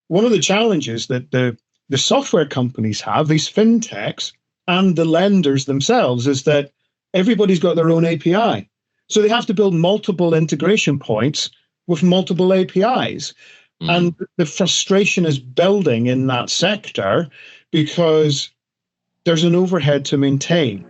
one of the challenges that the software companies have, these fintechs and the lenders themselves, is that everybody's got their own API. So they have to build multiple integration points with multiple APIs. And the frustration is building in that sector because there's an overhead to maintain.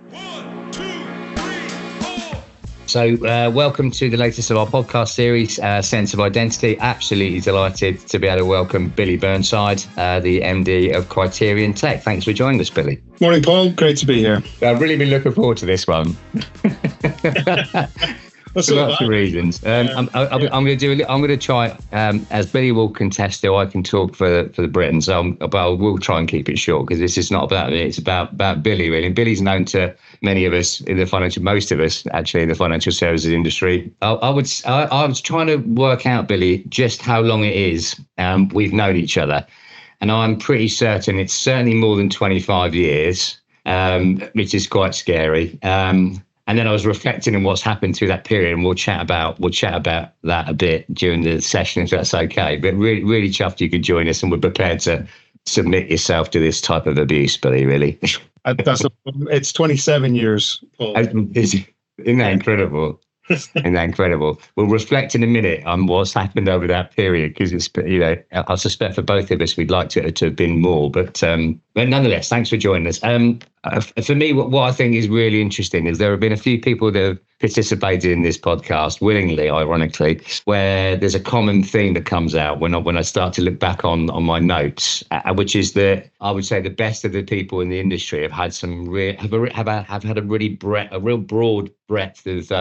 So welcome to the latest of our podcast series, Sense of Identity. Absolutely delighted to be able to welcome Billy Burnside, the MD of Criterion Tec. Thanks for joining us, Billy. Morning, Paul. Great to be here. I've really been looking forward to this one. For lots of reasons. I'm going to try, as Billy will contest, though I can talk for the Britons, but I will try and keep it short because this is not about me. It's about Billy, really. And Billy's known to many of us most of us actually in the financial services industry. I was trying to work out, Billy, just how long it is we've known each other. And I'm pretty certain it's certainly more than 25 years, which is quite scary. And then I was reflecting on what's happened through that period, and we'll chat about that a bit during the session, if that's okay. But really, really chuffed you could join us, and we're prepared to submit yourself to this type of abuse, Billy. Really, it's 27 years, Paul. Isn't that incredible? Isn't that incredible? We'll reflect in a minute on what's happened over that period, because it's, I suspect for both of us we'd like to have been more, but nonetheless, thanks for joining us. For me, what I think is really interesting is there have been a few people that have participated in this podcast willingly, ironically, where there's a common theme that comes out when I start to look back on my notes, which is that I would say the best of the people in the industry have had have had a real broad breadth of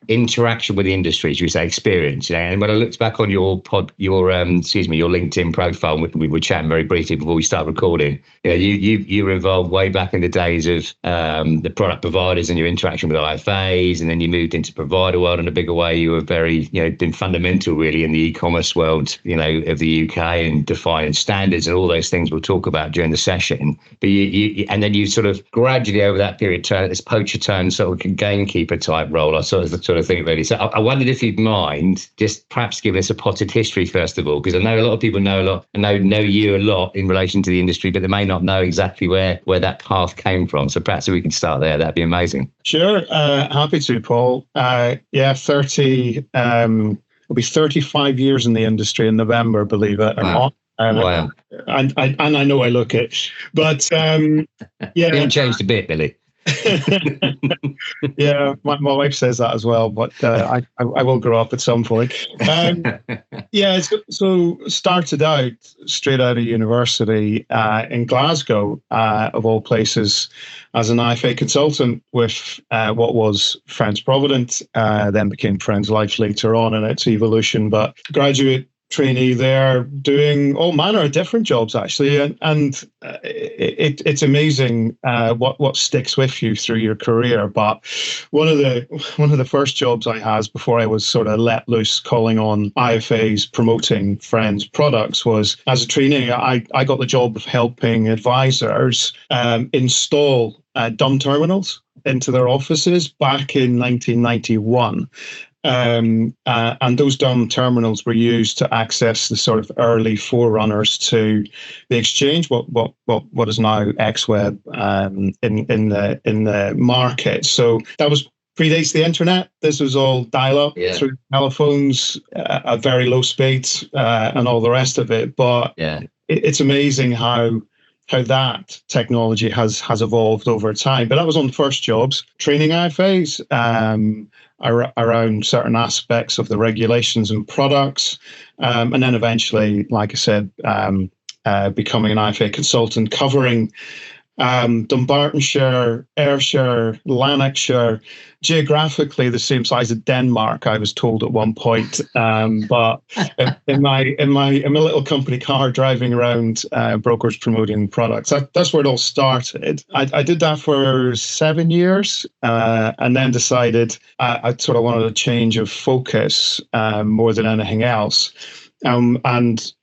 interaction with the industry, should we say, experience. And when I looked back on your LinkedIn profile, we were chatting very briefly before we start recording. You were involved way back in the days of the product providers and your interaction with IFAs, and then you moved into provider world in a bigger way. You were very, been fundamental really in the e-commerce world, of the UK, and defining standards and all those things we'll talk about during the session. But and then you sort of gradually over that period turned this poacher turn sort of gamekeeper type role. I sort of think really. So I wondered if you'd mind just perhaps giving us a potted history first of all, because I know a lot of people know a lot and know you a lot in relation to the industry, but they may not know exactly where that path came from. So perhaps if we can start there, that'd be amazing. Sure, happy to, Paul. 30. It'll be 35 years in the industry in November, believe it or not. Wow. And I know I look it, but you haven't changed a bit, Billy. Yeah, my wife says that as well, but I will grow up at some point. So started out straight out of university in Glasgow, of all places, as an IFA consultant with what was Friends Provident, then became Friends Life later on in its evolution, but graduate trainee there, doing all manner of different jobs actually, and it's amazing what sticks with you through your career. But one of the first jobs I had before I was sort of let loose calling on IFAs promoting Friends products was as a trainee. I got the job of helping advisors install dumb terminals into their offices back in 1991. And those dumb terminals were used to access the sort of early forerunners to the exchange, what is now XWeb in the market. So that was predates the internet. This was all dial-up through telephones at very low speeds and all the rest of it. But it's amazing how that technology has evolved over time. But that was on the first jobs, training IFAs around certain aspects of the regulations and products. And then eventually, like I said, becoming an IFA consultant covering Dumbartonshire, Ayrshire, Lanarkshire, geographically the same size as Denmark, I was told at one point. But in my little company car driving around, brokers promoting products. That's where it all started. I did that for 7 years, and then decided I sort of wanted a change of focus more than anything else. And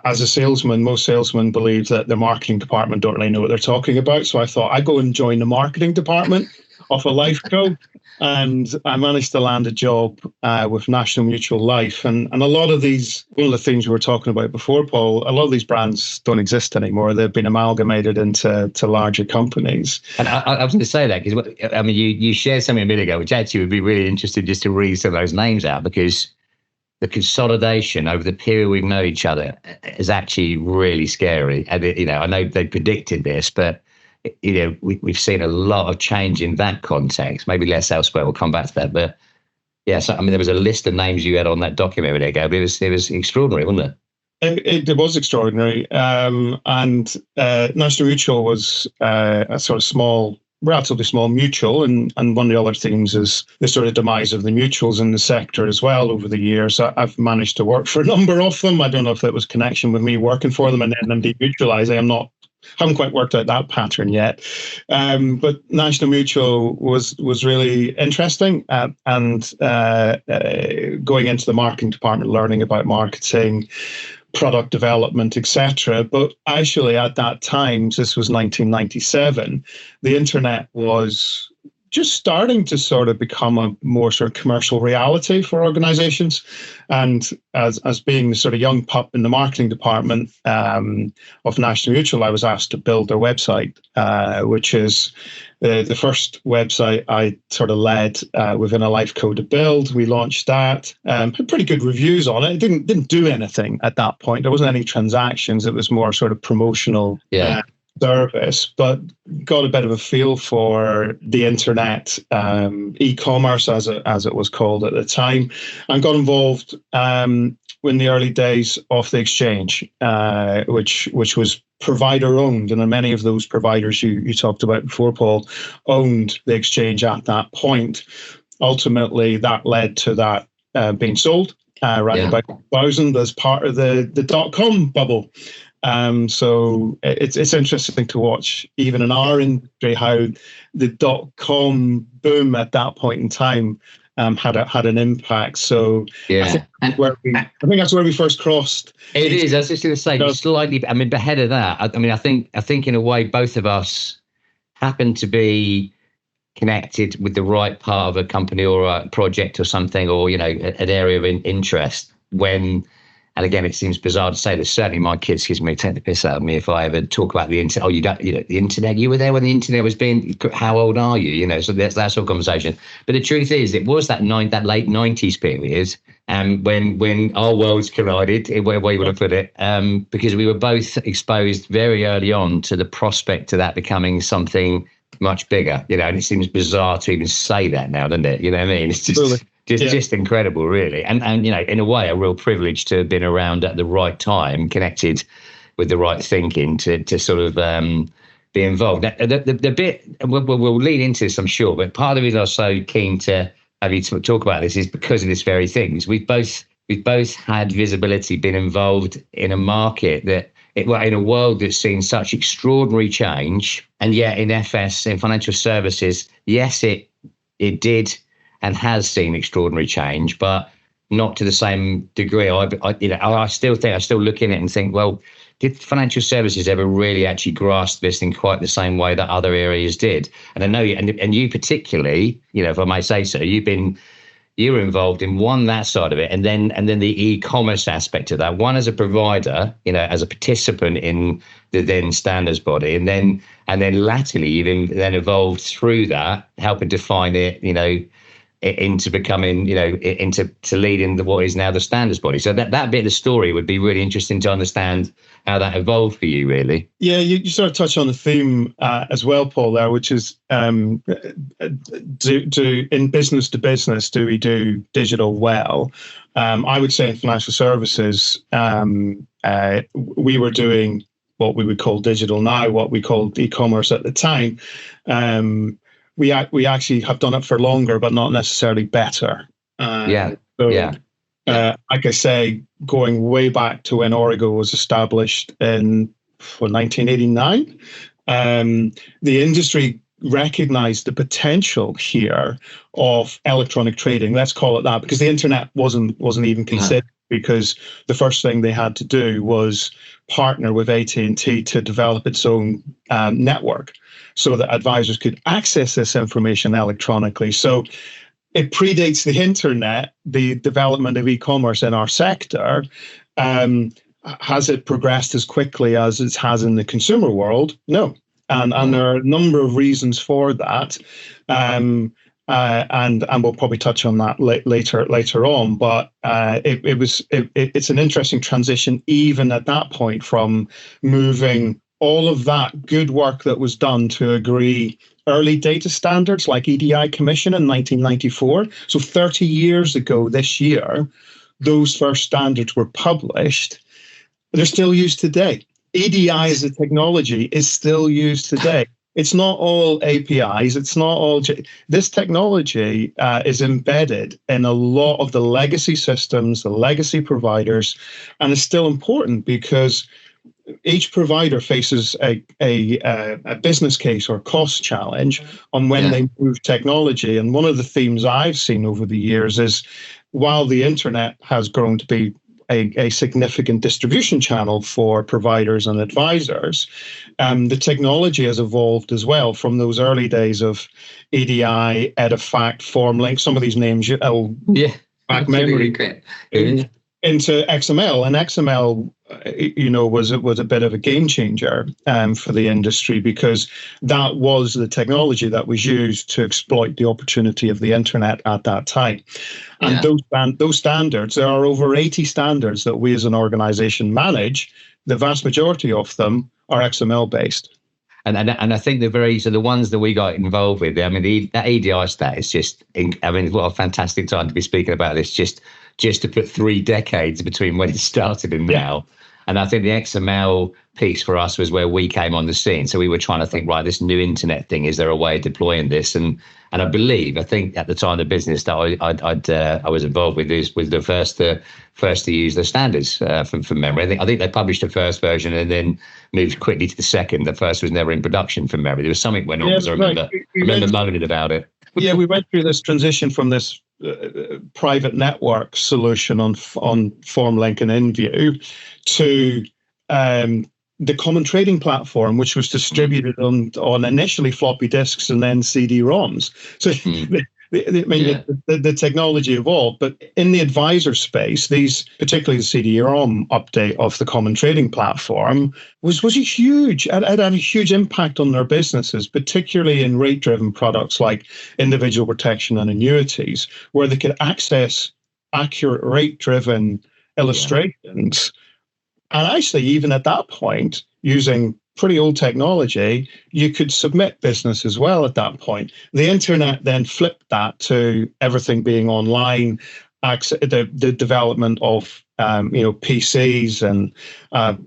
as a salesman, most salesmen believe that the marketing department don't really know what they're talking about. So I thought I'd go and join the marketing department of a life co, and I managed to land a job with National Mutual Life. And a lot of these, one of the things we were talking about before, Paul, a lot of these brands don't exist anymore. They've been amalgamated into larger companies. And I was going to say that because, I mean, you shared something a minute ago, which actually would be really interesting just to read some of those names out, because the consolidation over the period we've known each other is actually really scary. And, I know they predicted this, but, we've seen a lot of change in that context, maybe less elsewhere. We'll come back to that. But yeah, so, I mean, there was a list of names you had on that document a minute ago, but it was extraordinary, wasn't it? It was extraordinary. And National Mutual was a sort of small, relatively small mutual, and one of the other themes is the sort of demise of the mutuals in the sector as well over the years. I've managed to work for a number of them. I don't know if that was connection with me working for them and then them demutualizing. Haven't quite worked out that pattern yet. But National Mutual was really interesting, and going into the marketing department, learning about marketing, product development, etc. But actually, at that time, this was 1997, the internet was just starting to sort of become a more sort of commercial reality for organizations. And as being the sort of young pup in the marketing department of National Mutual, I was asked to build their website, which is the first website I sort of led within a life code to build. We launched that, had pretty good reviews on it. It didn't do anything at that point. There wasn't any transactions. It was more sort of promotional. Yeah. Service, but got a bit of a feel for the internet, e-commerce as it was called at the time, and got involved in the early days of the exchange, which was provider owned, and many of those providers you talked about before, Paul, owned the exchange at that point. Ultimately, that led to that being sold about 2000 as part of the dot-com bubble. So it's interesting to watch, even in our industry, how the dot-com boom at that point in time had an impact. So yeah, I think that's where we first crossed. It is. I was just going to say, slightly. I mean, ahead of that, I think in a way, both of us happen to be connected with the right part of a company or a project or something, or an area of interest when. And again, it seems bizarre to say this. Certainly, my kids take the piss out of me if I ever talk about the internet. Oh, the internet. You were there when the internet was being. How old are you? So that's that sort of conversation. But the truth is, it was that late '90s period, when our worlds collided. Where you want to put it? Because we were both exposed very early on to the prospect of that becoming something much bigger. And it seems bizarre to even say that now, doesn't it? You know what I mean? It's just. Just incredible, really. And in a way, a real privilege to have been around at the right time, connected with the right thinking to sort of be involved. Now, the bit, we'll lead into this, I'm sure, but part of the reason I was so keen to have you talk about this is because of this very thing. We've both had visibility, been involved in a market in a world that's seen such extraordinary change. And yet in FS, in financial services, yes, it did and has seen extraordinary change, but not to the same degree. I still look in it and think, well, did financial services ever really actually grasp this in quite the same way that other areas did? And I know you, and you particularly, if I may say so, you were involved in that side of it, and then the e-commerce aspect of that. One as a provider, as a participant in the then standards body, and then latterly you've then evolved through that, helping define it, into becoming, into leading what is now the standards body. So that bit of the story would be really interesting to understand how that evolved for you, really. Yeah, you sort of touch on the theme as well, Paul, there, which is in business to business, do we do digital well? I would say in financial services, we were doing what we would call digital now, what we called e-commerce at the time. We actually have done it for longer, but not necessarily better. Like I say, going way back to when Origo was established in 1989, the industry recognized the potential here of electronic trading. Let's call it that, because the internet wasn't even considered because the first thing they had to do was partner with AT&T to develop its own network so that advisors could access this information electronically. So it predates the internet, the development of e-commerce in our sector. Has it progressed as quickly as it has in the consumer world? No. And there are a number of reasons for that. And we'll probably touch on that later on. But it's an interesting transition even at that point, from moving all of that good work that was done to agree early data standards like EDI Commission in 1994. So 30 years ago this year, those first standards were published. They're still used today. EDI as a technology is still used today. It's not all APIs. It's not all. This technology is embedded in a lot of the legacy systems, the legacy providers, and it's still important because each provider faces a business case or cost challenge on when they move technology. And one of the themes I've seen over the years is, while the internet has grown to be a significant distribution channel for providers and advisors, the technology has evolved as well from those early days of EDI, Edifact, Formlink, some of these names back memory, into XML. And XML, was a bit of a game changer for the industry, because that was the technology that was used to exploit the opportunity of the internet at that time. And those standards, there are over 80 standards that we as an organization manage. The vast majority of them are XML based. And I think the ones that we got involved with, that EDI stat is just, what a fantastic time to be speaking about this, just to put 3 decades between when it started and now. And I think the XML piece for us was where we came on the scene. So we were trying to think, right, this new internet thing, is there a way of deploying this? And I think at the time the business that I was involved with was the first to use the standards from memory. I think they published the first version and then moved quickly to the second. The first was never in production from memory. There was something went on, because I remember moaning about it. Yeah, we went through this transition from this private network solution on Formlink and InView to the common trading platform, which was distributed on initially floppy disks and then CD-ROMs. So the technology evolved, but in the advisor space, particularly the CD-ROM update of the common trading platform was a huge. It had a huge impact on their businesses, particularly in rate-driven products like individual protection and annuities, where they could access accurate rate-driven illustrations. And actually, even at that point, using pretty old technology, you could submit business as well at that point. The internet then flipped that to everything being online, the development of PCs, and I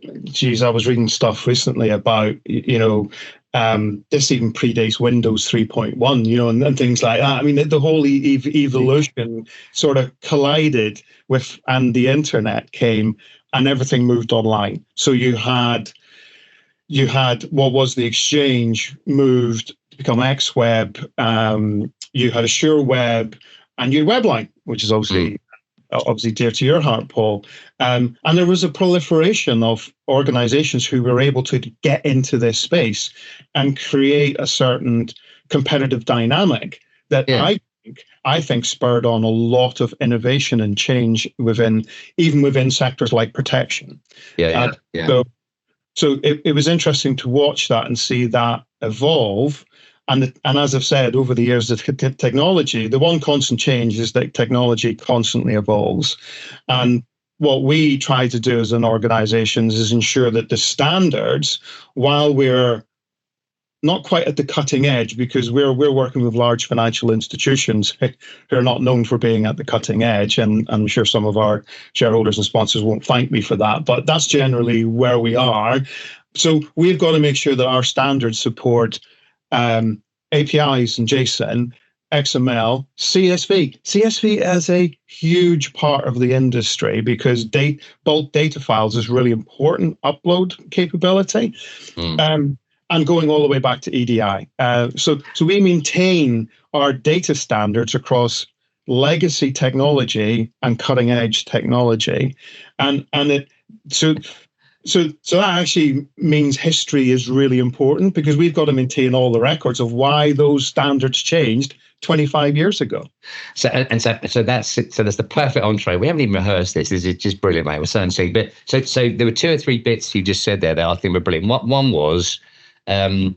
was reading stuff recently about this even predates Windows 3.1, and things like that. I mean, the whole evolution sort of collided with, and the internet came, and everything moved online. So you had what was the exchange moved to become XWeb. You had Assure Web, and you had Webline, which is obviously dear to your heart, Paul. And there was a proliferation of organizations who were able to get into this space and create a certain competitive dynamic that I think spurred on a lot of innovation and change within sectors like protection. So it was interesting to watch that and see that evolve. And as I've said, over the years, the technology, the one constant change is that technology constantly evolves. And what we try to do as an organization is ensure that the standards, while we're not quite at the cutting edge, because we're working with large financial institutions who are not known for being at the cutting edge, and I'm sure some of our shareholders and sponsors won't thank me for that, but that's generally where we are. So we've got to make sure that our standards support APIs and JSON, XML, CSV. CSV is a huge part of the industry because bulk data files is really important upload capability. And going all the way back to EDI. So we maintain our data standards across legacy technology and cutting edge technology, and it so. So that actually means history is really important, because we've got to maintain all the records of why those standards changed 25 years ago. So that's the perfect entree. We haven't even rehearsed this. This is just brilliant, mate. We're so insane. But so there were two or three bits you just said there that I think were brilliant. One was, at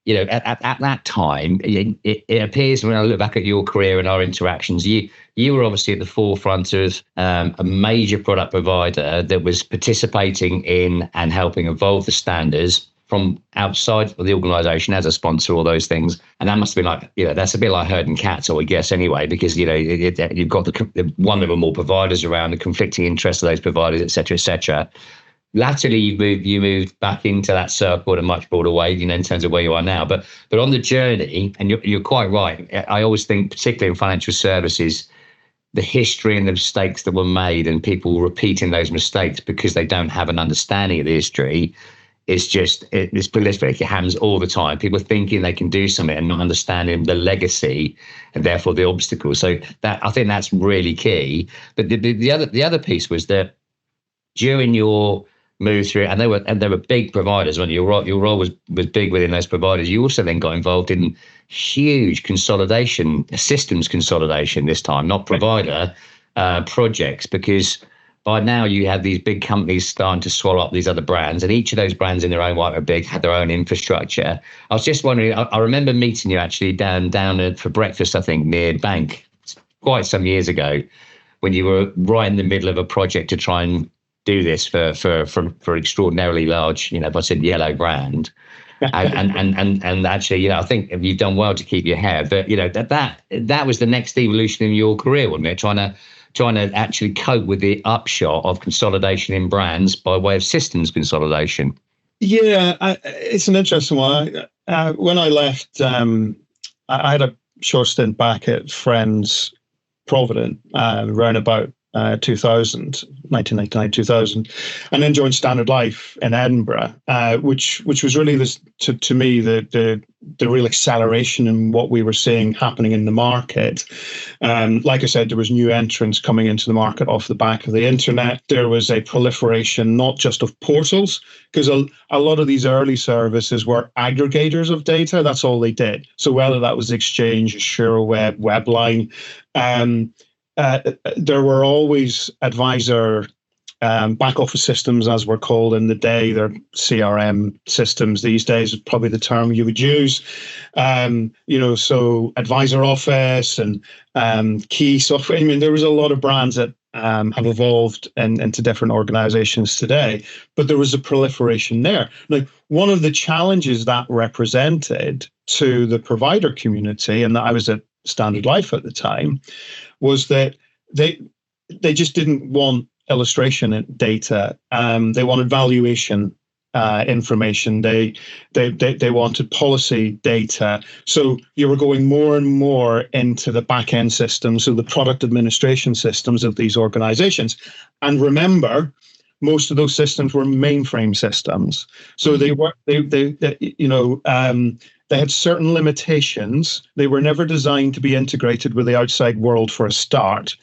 that time, it appears, when I look back at your career and our interactions, you were obviously at the forefront of a major product provider that was participating in and helping evolve the standards from outside of the organisation as a sponsor, all those things. And that must have been like, that's a bit like herding cats, I would guess, anyway, because, you've got the one or more providers around, the conflicting interests of those providers, et cetera, et cetera. Latterly, you moved back into that circle in a much broader way, in terms of where you are now. But on the journey, and you're quite right, I always think, particularly in financial services, the history and the mistakes that were made and people repeating those mistakes because they don't have an understanding of the history, it's prolific. It happens all the time. People thinking they can do something and not understanding the legacy and therefore the obstacles. So that, I think that's really key. But the other piece was that during your move through, and they were big providers. When your role was big within those providers, you also then got involved in huge consolidation, systems consolidation this time, not provider projects, because by now you have these big companies starting to swallow up these other brands, and each of those brands in their own right are big, had their own infrastructure. I was just wondering, I remember meeting you actually down for breakfast, I think, near Bank, quite some years ago, when you were right in the middle of a project to try and do this for extraordinarily large, if I said yellow brand. and actually, I think you've done well to keep your hair, but that was the next evolution in your career, wasn't it? Trying to actually cope with the upshot of consolidation in brands by way of systems consolidation. Yeah, it's an interesting one. When I left, I had a short stint back at Friends Provident around about 1999, 2000, and then joined Standard Life in Edinburgh, which was really to me the real acceleration in what we were seeing happening in the market. Like I said, there was new entrants coming into the market off the back of the internet. There was a proliferation not just of portals, because a lot of these early services were aggregators of data. That's all they did. So whether that was Exchange, SureWeb, Webline, there were always advisor back office systems, as we're called in the day. They're CRM systems these days, is probably the term you would use. So advisor office and key software. I mean, there was a lot of brands that have evolved into different organizations today, but there was a proliferation there. Now, one of the challenges that represented to the provider community, and that I was at Standard Life at the time, was that they just didn't want illustration data. They wanted valuation information. They wanted policy data. So you were going more and more into the back end systems, so the product administration systems of these organizations. And remember, most of those systems were mainframe systems. So they had certain limitations. They were never designed to be integrated with the outside world for a start.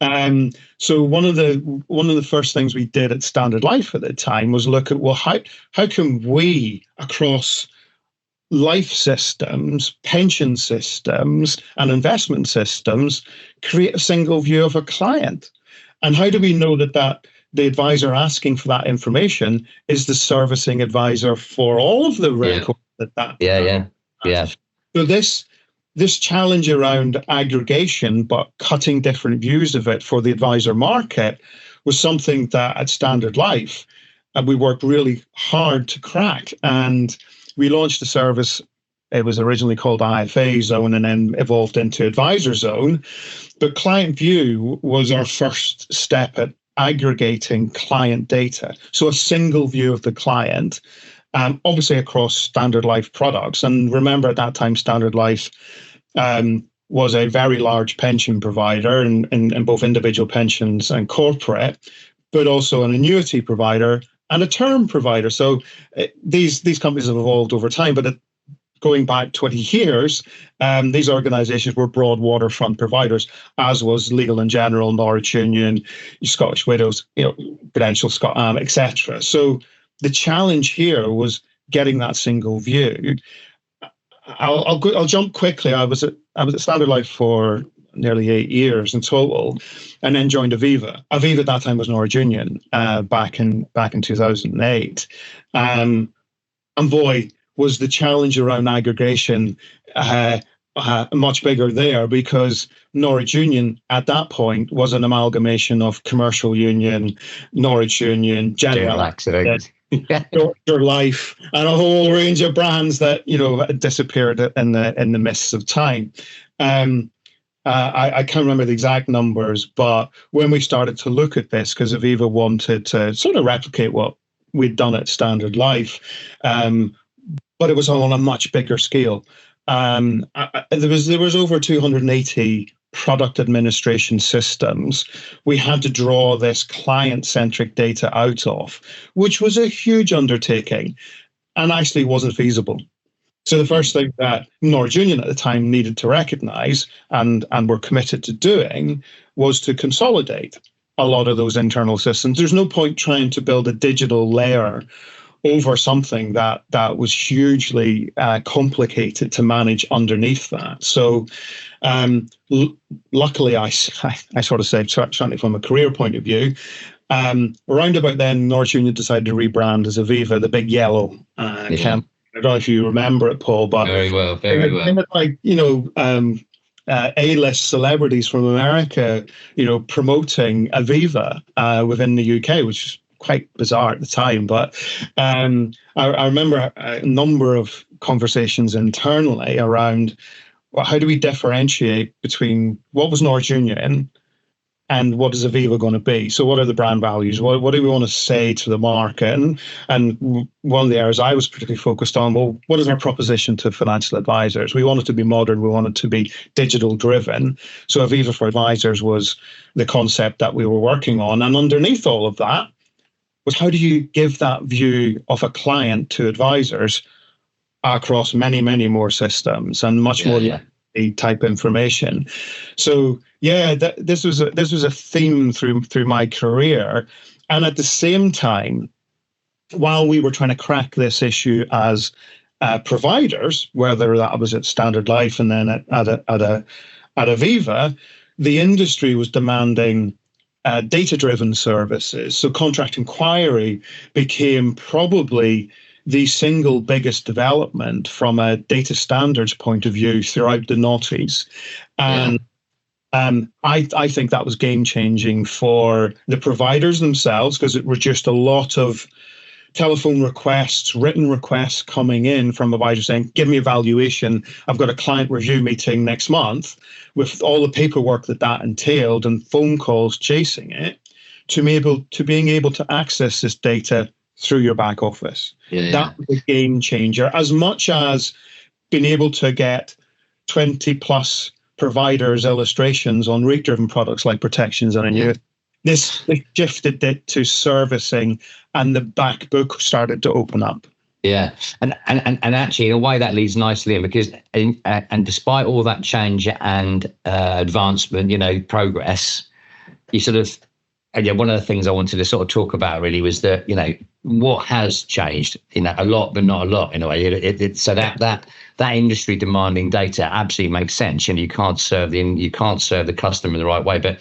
So one of the first things we did at Standard Life at the time was look at, well, how can we, across life systems, pension systems, and investment systems, create a single view of a client? And how do we know that the advisor asking for that information is the servicing advisor for all of the records? Yeah. So this challenge around aggregation, but cutting different views of it for the advisor market, was something that at Standard Life, we worked really hard to crack. And we launched a service. It was originally called IFA Zone and then evolved into Advisor Zone. But Client View was our first step at aggregating client data. So a single view of the client. Obviously across Standard Life products. And remember, at that time, Standard Life was a very large pension provider in both individual pensions and corporate, but also an annuity provider and a term provider. So these companies have evolved over time. But going back 20 years, these organisations were broad waterfront providers, as was Legal and General, Norwich Union, Scottish Widows, Prudential, etc. So the challenge here was getting that single view. I'll jump quickly. I was at Standard Life for nearly 8 years in total, and then joined Aviva. Aviva at that time was Norwich Union, back in 2008, and boy, was the challenge around aggregation much bigger there, because Norwich Union at that point was an amalgamation of Commercial Union, Norwich Union, General Accident, Your Life, and a whole range of brands that disappeared in the mists of time. I can't remember the exact numbers, but when we started to look at this, because Aviva wanted to sort of replicate what we'd done at Standard Life, but it was all on a much bigger scale. There was over 280 product administration systems we had to draw this client-centric data out of, which was a huge undertaking and actually wasn't feasible. So the first thing that Norwich Union at the time needed to recognise and were committed to doing was to consolidate a lot of those internal systems. There's no point trying to build a digital layer over something that was hugely complicated to manage underneath that. So luckily, I sort of say, certainly from a career point of view, around about then, Norwich Union decided to rebrand as Aviva, the big yellow camp. I don't know if you remember it, Paul, but very well. Like A-list celebrities from America, promoting Aviva within the UK, which is quite bizarre at the time. But I remember a number of conversations internally around, well, how do we differentiate between what was Norwich Union and what is Aviva going to be? So what are the brand values? What do we want to say to the market? And one of the areas I was particularly focused on, well, what is our proposition to financial advisors? We wanted to be modern. We wanted to be digital driven. So Aviva for Advisors was the concept that we were working on. And underneath all of that was, how do you give that view of a client to advisors across many, many more systems and much more type information? So this was a theme through my career. And at the same time, while we were trying to crack this issue as providers, whether that was at Standard Life and then at Aviva, the industry was demanding data-driven services. So contract inquiry became probably the single biggest development from a data standards point of view throughout the noughties. And I think that was game-changing for the providers themselves, because it reduced a lot of telephone requests, written requests coming in from advisors saying, give me a valuation. I've got a client review meeting next month, with all the paperwork that entailed and phone calls chasing it, to being able to access this data through your back office. That was a game changer, as much as being able to get 20 plus providers' illustrations on rate-driven products like protections and annuities. This shifted it to servicing, and the back book started to open up. Yeah, and actually, in a way, that leads nicely in, because and despite all that change and advancement, progress, you sort of, one of the things I wanted to sort of talk about really was that, what has changed, a lot, but not a lot in a way. So that industry demanding data absolutely makes sense, and you can't serve the customer in the right way, but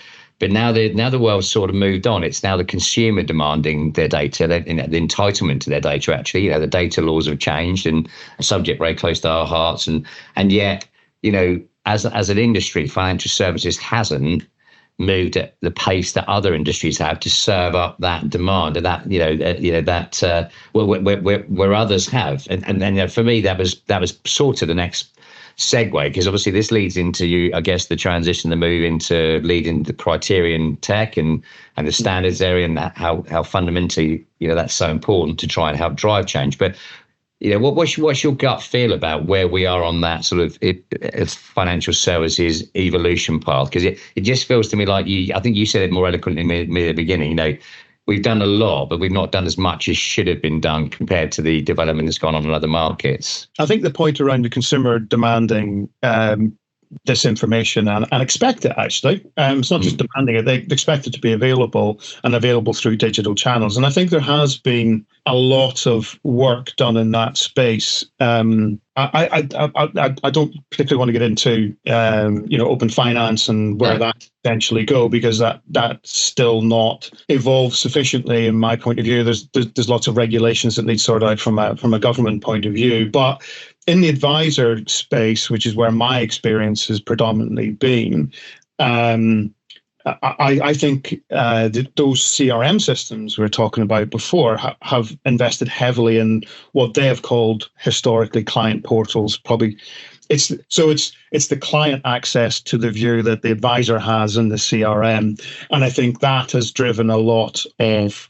now the world's sort of moved on. It's now the consumer demanding their data, the entitlement to their data. Actually, the data laws have changed, and a subject very close to our hearts. And yet, as an industry, financial services hasn't moved at the pace that other industries have to serve up that demand, and that where others have. And then for me, that was sort of the next segue, because obviously this leads into, I guess, the transition, the move into leading the Criterion Tec and the standards area, and that how fundamentally that's so important to try and help drive change. But what's your gut feel about where we are on that sort of financial services evolution path? Because it just feels to me like I think you said it more eloquently at the beginning. we've done a lot, but we've not done as much as should have been done compared to the development that's gone on in other markets. I think the point around the consumer demanding this information and expect it, actually. It's not just demanding it, they expect it to be available and available through digital channels. And I think there has been a lot of work done in that space. I don't particularly want to get into open finance and where that eventually go, because that's still not evolved sufficiently in my point of view. There's lots of regulations that need sorted out from a government point of view. But in the advisor space, which is where my experience has predominantly been, I think those CRM systems we were talking about before have invested heavily in what they have called historically client portals. Probably, it's the client access to the view that the advisor has in the CRM, and I think that has driven a lot of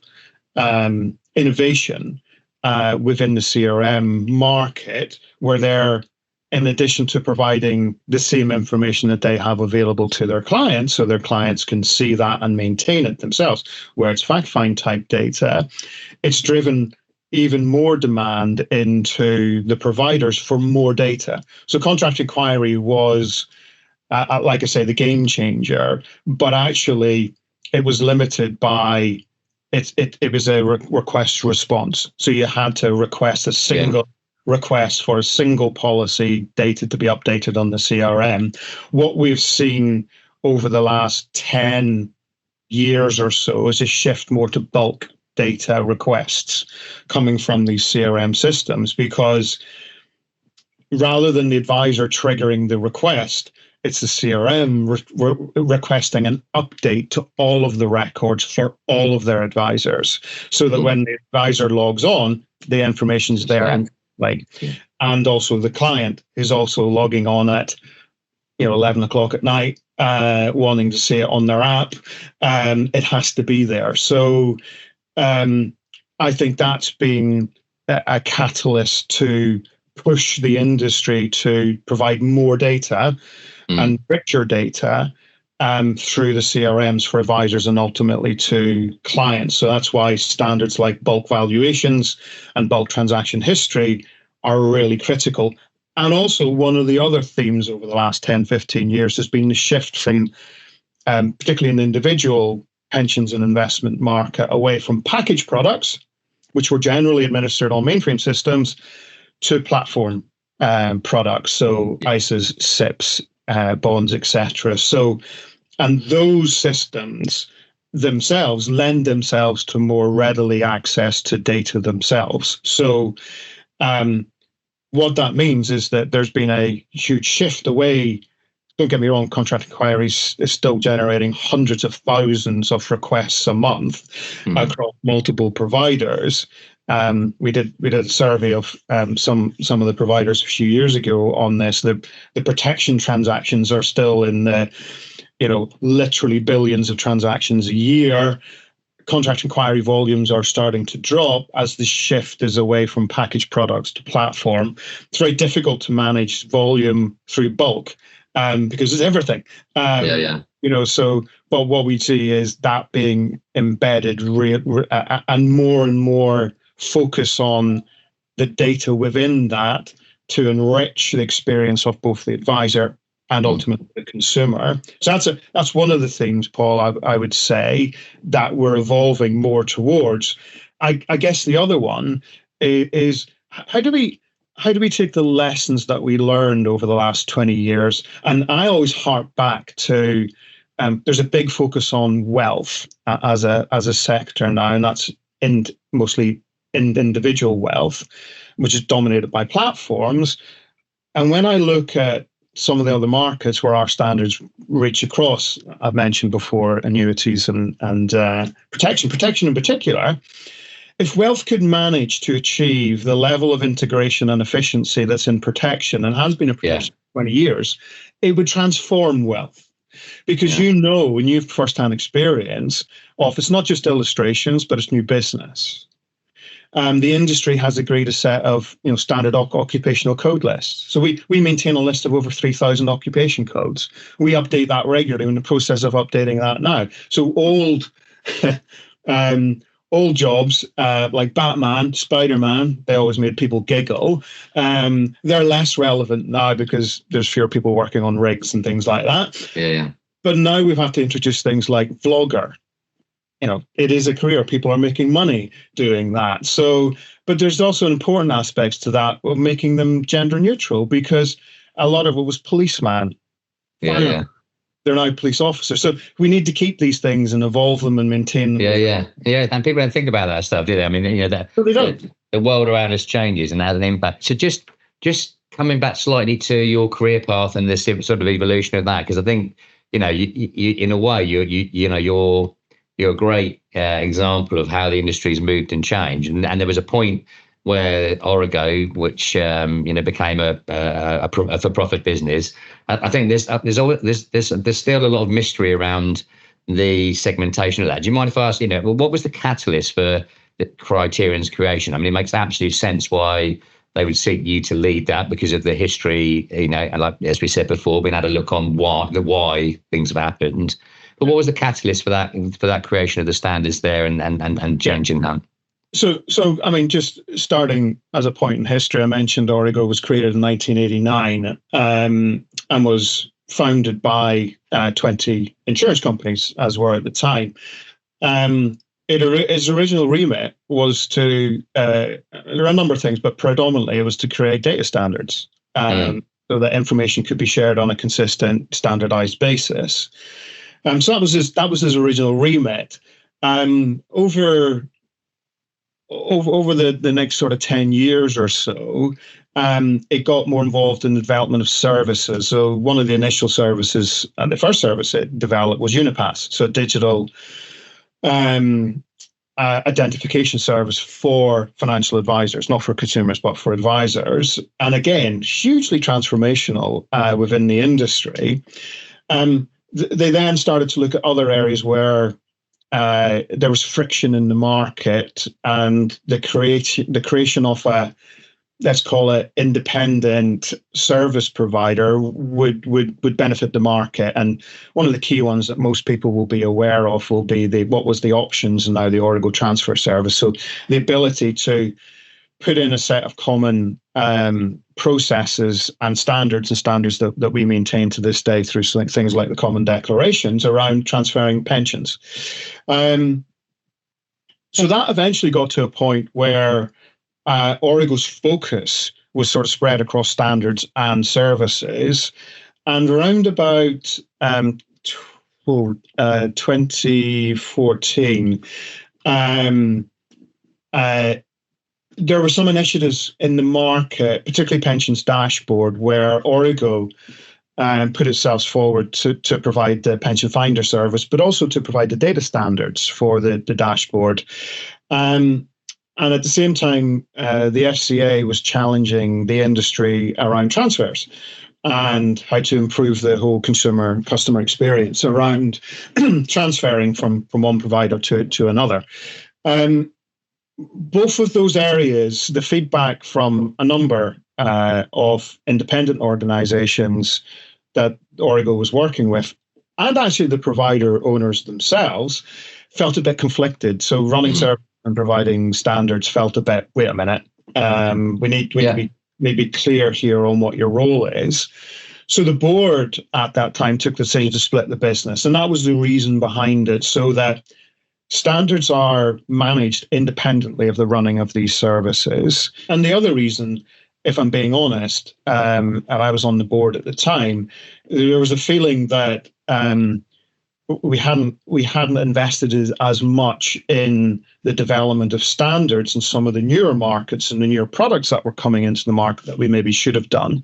innovation within the CRM market, where they're, in addition to providing the same information that they have available to their clients, so their clients can see that and maintain it themselves, where it's fact-find type data, it's driven even more demand into the providers for more data. So contract inquiry was, like I say, the game changer, but actually it was limited by, it was a request response. So you had to request a single request for a single policy data to be updated on the CRM. What we've seen over the last 10 years or so is a shift more to bulk data requests coming from these CRM systems, because rather than the advisor triggering the request, it's the CRM requesting an update to all of the records for all of their advisors, so that when the advisor logs on, the information's there. And also the client is also logging on at 11 o'clock at night, wanting to see it on their app. It has to be there. So I think that's been a catalyst to push the industry to provide more data and richer data through the CRMs for advisors and ultimately to clients. So that's why standards like bulk valuations and bulk transaction history are really critical. And also one of the other themes over the last 10, 15 years has been the shift from, particularly in the individual pensions and investment market, away from package products, which were generally administered on mainframe systems, to platform products, so ISAs, SIPs, bonds, etc. So, and those systems themselves lend themselves to more readily access to data themselves. So what that means is that there's been a huge shift away. Don't get me wrong, contract inquiries is still generating hundreds of thousands of requests a month across multiple providers. We did a survey of some of the providers a few years ago on this. The protection transactions are still in the literally billions of transactions a year. Contract inquiry volumes are starting to drop as the shift is away from package products to platform. It's very difficult to manage volume through bulk because it's everything. So, but what we see is that being embedded and more focus on the data within that to enrich the experience of both the advisor and ultimately the consumer. So that's one of the things, Paul, I would say that we're evolving more towards. I guess the other one is how do we take the lessons that we learned over the last 20 years? And I always hark back to there's a big focus on wealth as a sector now, and that's mostly in individual wealth, which is dominated by platforms. And when I look at some of the other markets where our standards reach across, I've mentioned before, annuities and protection in particular, if wealth could manage to achieve the level of integration and efficiency that's in protection and has been in protection for 20 years, it would transform wealth. Because when you have first-hand experience of it's not just illustrations, but it's new business. The industry has agreed a set of standard occupational code lists. So we maintain a list of over 3,000 occupation codes. We update that regularly. We're in the process of updating that now. So old jobs like Batman, Spider-Man, they always made people giggle. They're less relevant now because there's fewer people working on rigs and things like that. Yeah. But now we've had to introduce things like vlogger. It is a career. People are making money doing that. So, but there's also important aspects to that of making them gender neutral, because a lot of it was policeman. Yeah. They're now police officers. So we need to keep these things and evolve them and maintain them. Yeah. And people don't think about that stuff, do they? I mean, they don't. The world around us changes and has an impact. So just coming back slightly to your career path and this sort of evolution of that, because I think, you in a way, you're a great example of how the industry's moved and changed. And there was a point where Origo, which became a for-profit business. I think there's still a lot of mystery around the segmentation of that. Do you mind if I ask, what was the catalyst for the Criterion's creation? I mean, it makes absolute sense why they would seek you to lead that because of the history, and like as we said before, we had a look on why things have happened. But what was the catalyst for that creation of the standards there and changing that? So I mean, just starting as a point in history, I mentioned Origo was created in 1989 and was founded by 20 insurance companies, as were at the time. Its original remit was to, there are a number of things, but predominantly it was to create data standards so that information could be shared on a consistent, standardized basis. So that was his original remit. Over the next sort of 10 years or so, it got more involved in the development of services. So one of the initial services, and the first service it developed, was Unipass, so a digital identification service for financial advisors, not for consumers, but for advisors. And again, hugely transformational within the industry. They then started to look at other areas where there was friction in the market, and the creation of a, let's call it, independent service provider would benefit the market. And one of the key ones that most people will be aware of will be what was the options and now the Origo transfer service. So the ability to put in a set of common processes and standards that we maintain to this day through things like the common declarations around transferring pensions. So that eventually got to a point where Origo's focus was sort of spread across standards and services. And around about 2014, there were some initiatives in the market, particularly Pensions Dashboard, where Origo put itself forward to provide the pension finder service, but also to provide the data standards for the dashboard. And at the same time, the FCA was challenging the industry around transfers and how to improve the whole customer experience around transferring from one provider to another. Both of those areas, the feedback from a number of independent organizations that Origo was working with, and actually the provider owners themselves, felt a bit conflicted. So running service and providing standards felt a bit, wait a minute, we need to be clear here on what your role is. So the board at that time took the decision to split the business, and that was the reason behind it, so that standards are managed independently of the running of these services. And the other reason, if I'm being honest, and I was on the board at the time, there was a feeling that we hadn't invested as much in the development of standards in some of the newer markets and the newer products that were coming into the market that we maybe should have done.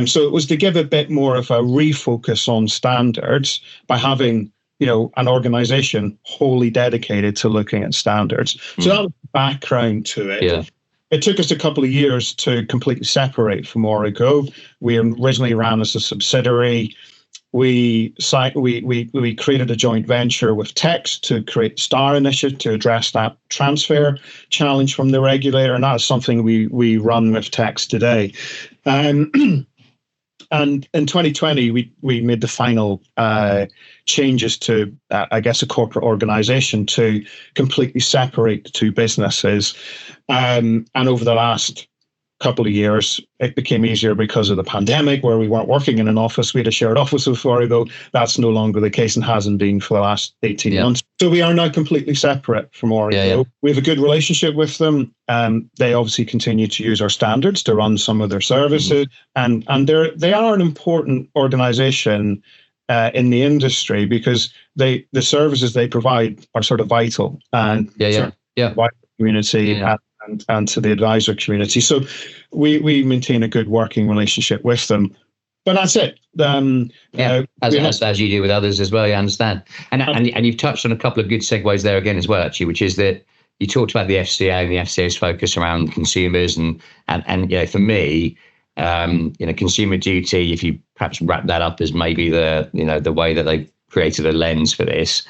So it was to give a bit more of a refocus on standards by having an organization wholly dedicated to looking at standards. So that was the background to it. Yeah. It took us a couple of years to completely separate from Origo. We originally ran as a subsidiary. We created a joint venture with Tec to create the STAR initiative to address that transfer challenge from the regulator, and that's something we run with Tec today. And in 2020, we made the final changes to, I guess, a corporate organisation to completely separate the two businesses. And over the last couple of years, it became easier because of the pandemic, where we weren't working in an office. We had a shared office before, though that's no longer the case and hasn't been for the last 18 months. So we are now completely separate from Origo. We have a good relationship with them. They obviously continue to use our standards to run some of their services, and they are an important organisation in the industry, because the services they provide are sort of vital and wider community. And to the advisor community. So we maintain a good working relationship with them. But that's it. As you do with others as well, you understand. And you've touched on a couple of good segues there again as well, actually, which is that you talked about the FCA and the FCA's focus around consumers. And for me, consumer duty, if you perhaps wrap that up as maybe the way that they've created a lens for this,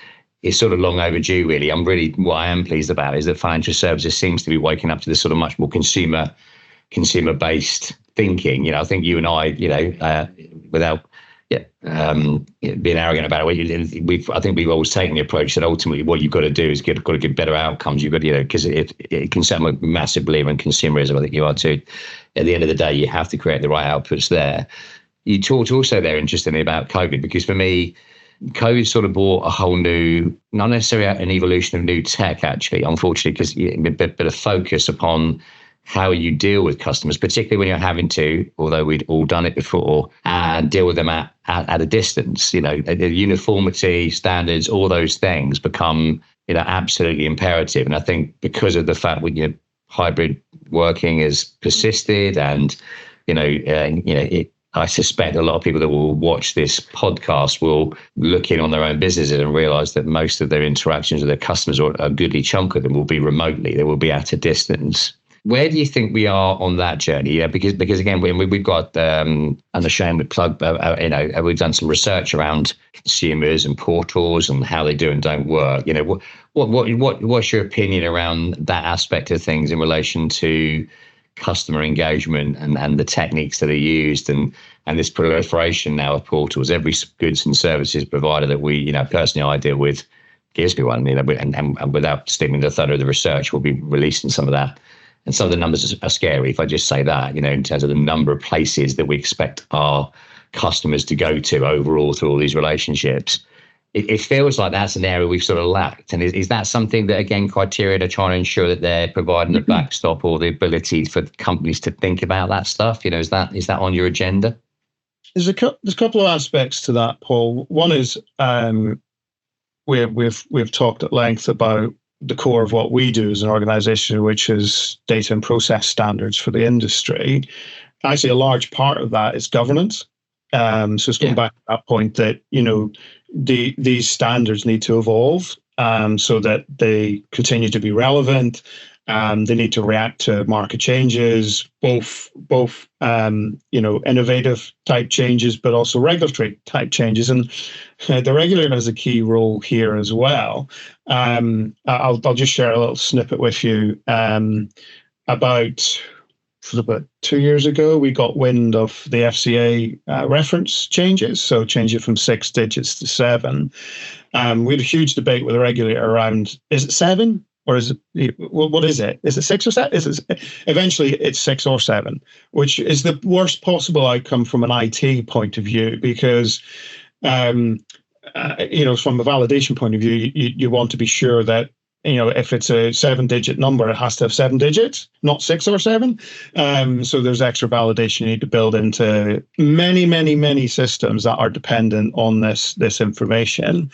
is sort of long overdue, really. What I am pleased about is that financial services seems to be waking up to this sort of much more consumer-based thinking. I think you and I, without being arrogant about it, I think we've always taken the approach that ultimately what you've got to do is got to get better outcomes. You've got, because it can sound like a massive believer in consumerism. I think you are too. At the end of the day, you have to create the right outputs there. You talked also there, interestingly, about COVID, because for me, COVID sort of brought a whole new, not necessarily an evolution of new tech, actually, unfortunately, because a bit of focus upon how you deal with customers, particularly when you're having to, although we'd all done it before, and deal with them at a distance. The uniformity, standards, all those things become, absolutely imperative. And I think because of the fact that hybrid working has persisted, and I suspect a lot of people that will watch this podcast will look in on their own businesses and realize that most of their interactions with their customers, or a goodly chunk of them, will be remotely. They will be at a distance. Where do you think we are on that journey? Yeah, because again, we've got unashamed plug. We've done some research around consumers and portals and how they do and don't work. What's your opinion around that aspect of things in relation to customer engagement and the techniques that are used, and this proliferation now of portals? Every goods and services provider that we, personally I deal with, gives me one, and without stealing the thunder of the research, we'll be releasing some of that. And some of the numbers are scary, if I just say that, in terms of the number of places that we expect our customers to go to overall through all these relationships. It feels like that's an area we've sort of lacked. And is that something that, again, Criterion are trying to ensure that they're providing the backstop or the ability for companies to think about that stuff? Is that on your agenda? There's a couple of aspects to that, Paul. One is we've talked at length about the core of what we do as an organisation, which is data and process standards for the industry. Actually, a large part of that is governance. So it's going back to that point that, these standards need to evolve so that they continue to be relevant. They need to react to market changes, both innovative type changes, but also regulatory type changes. And the regulator has a key role here as well. I'll just share a little snippet with you. About 2 years ago, we got wind of the FCA reference changes, so change it from 6 digits to 7. We had a huge debate with the regulator around, is it 7? Or is it, what is it? Is it 6 or 7? Eventually, it's 6 or 7, which is the worst possible outcome from an IT point of view, because, from a validation point of view, you want to be sure that, if it's a 7-digit number, it has to have 7 digits, not 6 or 7. So there's extra validation you need to build into many, many, many systems that are dependent on this information.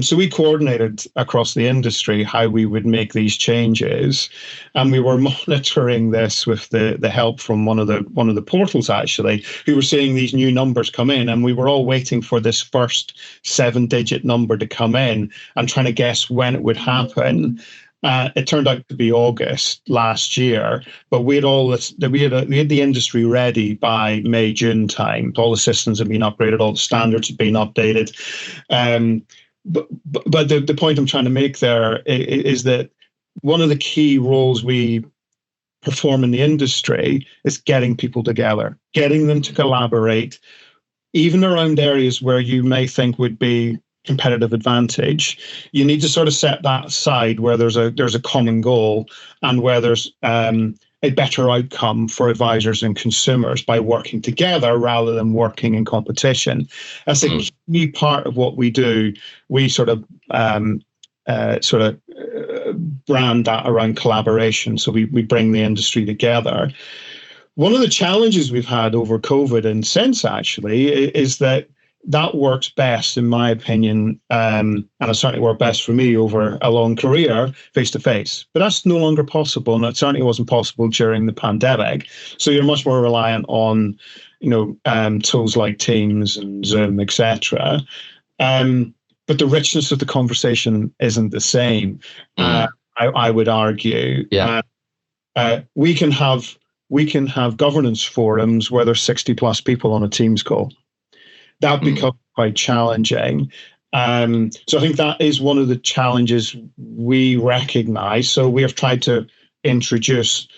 So we coordinated across the industry how we would make these changes, and we were monitoring this with the help from one of the portals, actually, who were seeing these new numbers come in, and we were all waiting for this first 7-digit number to come in and trying to guess when it would happen. It turned out to be August last year, but we had the industry ready by May, June time. All the systems had been upgraded, all the standards had been updated. But the point I'm trying to make there is that one of the key roles we perform in the industry is getting people together, getting them to collaborate, even around areas where you may think would be competitive advantage. You need to sort of set that aside where there's a common goal and where there's a better outcome for advisors and consumers by working together rather than working in competition. That's a key part of what we do. We sort of brand that around collaboration. So we bring the industry together. One of the challenges we've had over COVID and since actually is that works best, in my opinion, and it certainly worked best for me over a long career, face-to-face. But that's no longer possible, and it certainly wasn't possible during the pandemic. So you're much more reliant on, tools like Teams and Zoom, etc. But the richness of the conversation isn't the same. I would argue. Yeah. We can have governance forums where there's 60 plus people on a Teams call. That becomes quite challenging. So I think that is one of the challenges we recognize. So we have tried to introduce,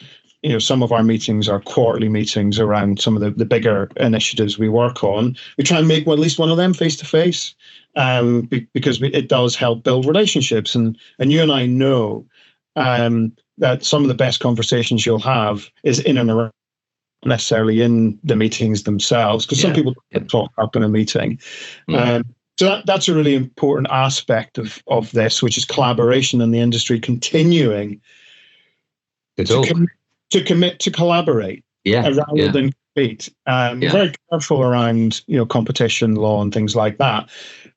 some of our meetings are quarterly meetings around some of the bigger initiatives we work on. We try and make at least one of them face-to-face because it does help build relationships. And you and I know that some of the best conversations you'll have is in and around, necessarily in the meetings themselves, because some people talk up in a meeting. So that's a really important aspect of this, which is collaboration in the industry continuing to commit to collaborate rather than compete. We're very careful around competition law and things like that.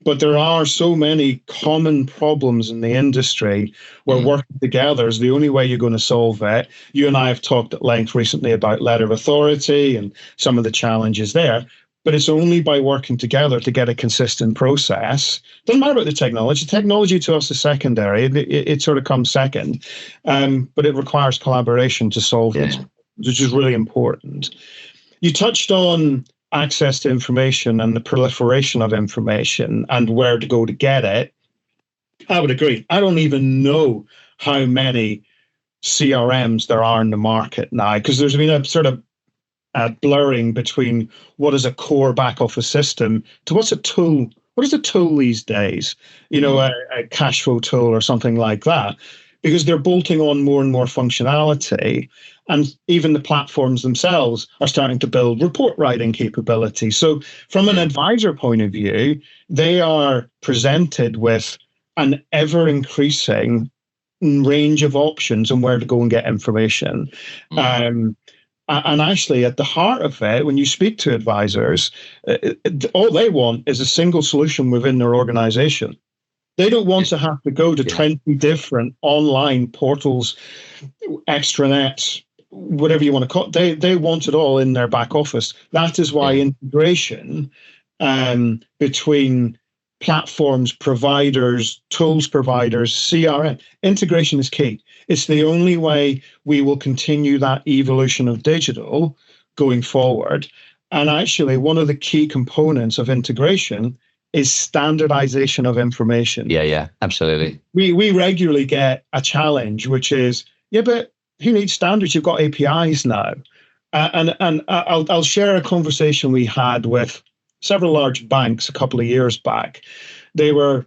But there are so many common problems in the industry where working together is the only way you're going to solve it. You and I have talked at length recently about letter of authority and some of the challenges there. But it's only by working together to get a consistent process. Doesn't matter about the technology. Technology to us is secondary. It sort of comes second. But it requires collaboration to solve it, which is really important. You touched on access to information and the proliferation of information and where to go to get it. I would agree. I don't even know how many CRMs there are in the market now, because there's been a sort of blurring between what is a core back office system to what's a tool. What is a tool these days? A cash flow tool or something like that, because they're bolting on more and more functionality. And even the platforms themselves are starting to build report writing capability. So from an advisor point of view, they are presented with an ever increasing range of options on where to go and get information. And actually, at the heart of it, when you speak to advisors, all they want is a single solution within their organization. They don't want to have to go to 20 different online portals, extranets, whatever you want to call it. They want it all in their back office. That is why integration between platforms, providers, tools providers, CRM, integration is key. It's the only way we will continue that evolution of digital going forward. And actually, one of the key components of integration is standardization of information. Yeah, absolutely. We regularly get a challenge, which is, but who needs standards? You've got APIs now. And I'll share a conversation we had with several large banks a couple of years back. The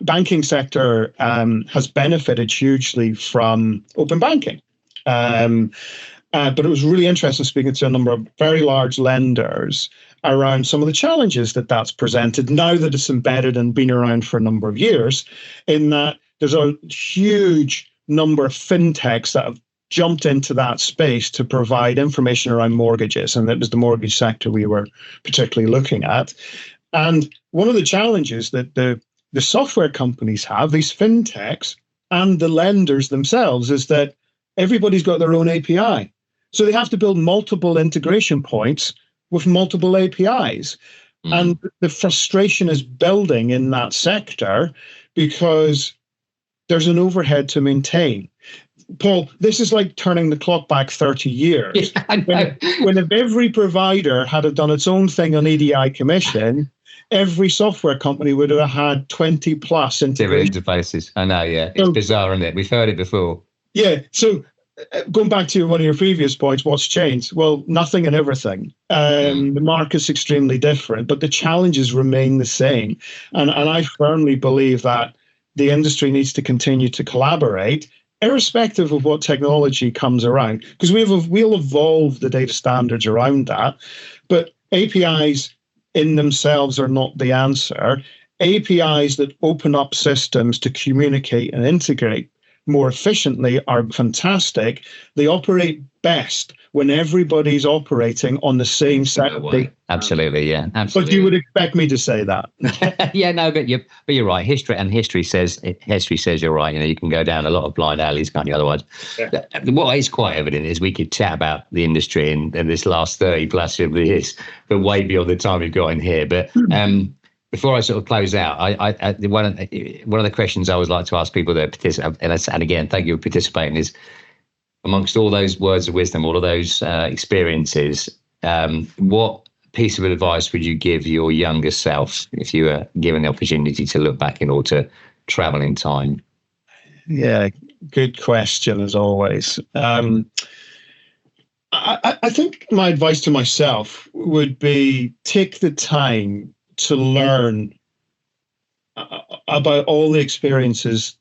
banking sector has benefited hugely from open banking. But it was really interesting speaking to a number of very large lenders around some of the challenges that's presented now that it's embedded and been around for a number of years, in that there's a huge number of fintechs that have jumped into that space to provide information around mortgages. And it was the mortgage sector we were particularly looking at. And one of the challenges that the software companies have, these fintechs and the lenders themselves, is that everybody's got their own API. So they have to build multiple integration points with multiple APIs. And the frustration is building in that sector because there's an overhead to maintain. Paul, this is like turning the clock back 30 years. When if every provider had done its own thing on EDI commission, every software company would have had 20 plus interfaces. I know, it's bizarre, isn't it? We've heard it before. Yeah, so going back to one of your previous points, what's changed? Well, nothing and everything. The market's extremely different, but the challenges remain the same. And I firmly believe that the industry needs to continue to collaborate, irrespective of what technology comes around, because we'll evolve the data standards around that. But APIs in themselves are not the answer. APIs that open up systems to communicate and integrate more efficiently are fantastic. They operate best when everybody's operating on the same set of data. Absolutely, yeah, absolutely. But you would expect me to say that. Yeah, no, but you're right. History says you're right. You know, you can go down a lot of blind alleys, can't you? Otherwise, what is quite evident is we could chat about the industry in this last 30 plus years, but way beyond the time we've got in here. But before I sort of close out, one of the questions I always like to ask people that participate, and again, thank you for participating, is amongst all those words of wisdom, all of those experiences, what piece of advice would you give your younger self if you were given the opportunity to look back in order to travel in time? Yeah, good question as always. I think my advice to myself would be take the time to learn about all the experiences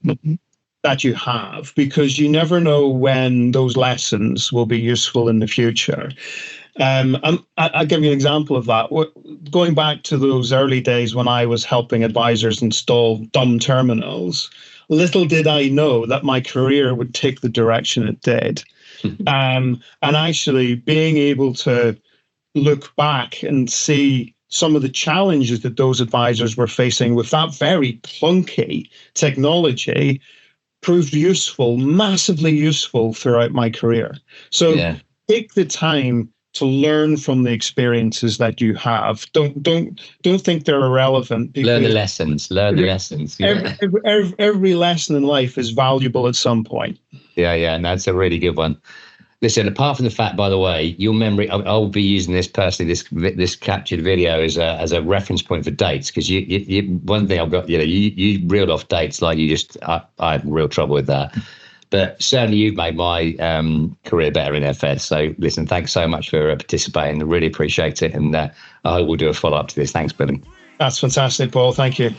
that you have, because you never know when those lessons will be useful in the future. I'll give you an example of that. Going back to those early days when I was helping advisors install dumb terminals, little did I know that my career would take the direction it did. And actually being able to look back and see some of the challenges that those advisors were facing with that very clunky technology proved useful, massively useful throughout my career. So take the time to learn from the experiences that you have. Don't think they're irrelevant. Learn the lessons. Yeah. Every lesson in life is valuable at some point. Yeah, and that's a really good one. Listen, apart from the fact, by the way, your memory, I'll be using this personally, this captured video as a reference point for dates, because you one thing I've got, you reeled off dates like you just, I had real trouble with that. But certainly you've made my career better in FS. So listen, thanks so much for participating. I really appreciate it. And I hope we'll do a follow-up to this. Thanks, Billy. That's fantastic, Paul. Thank you.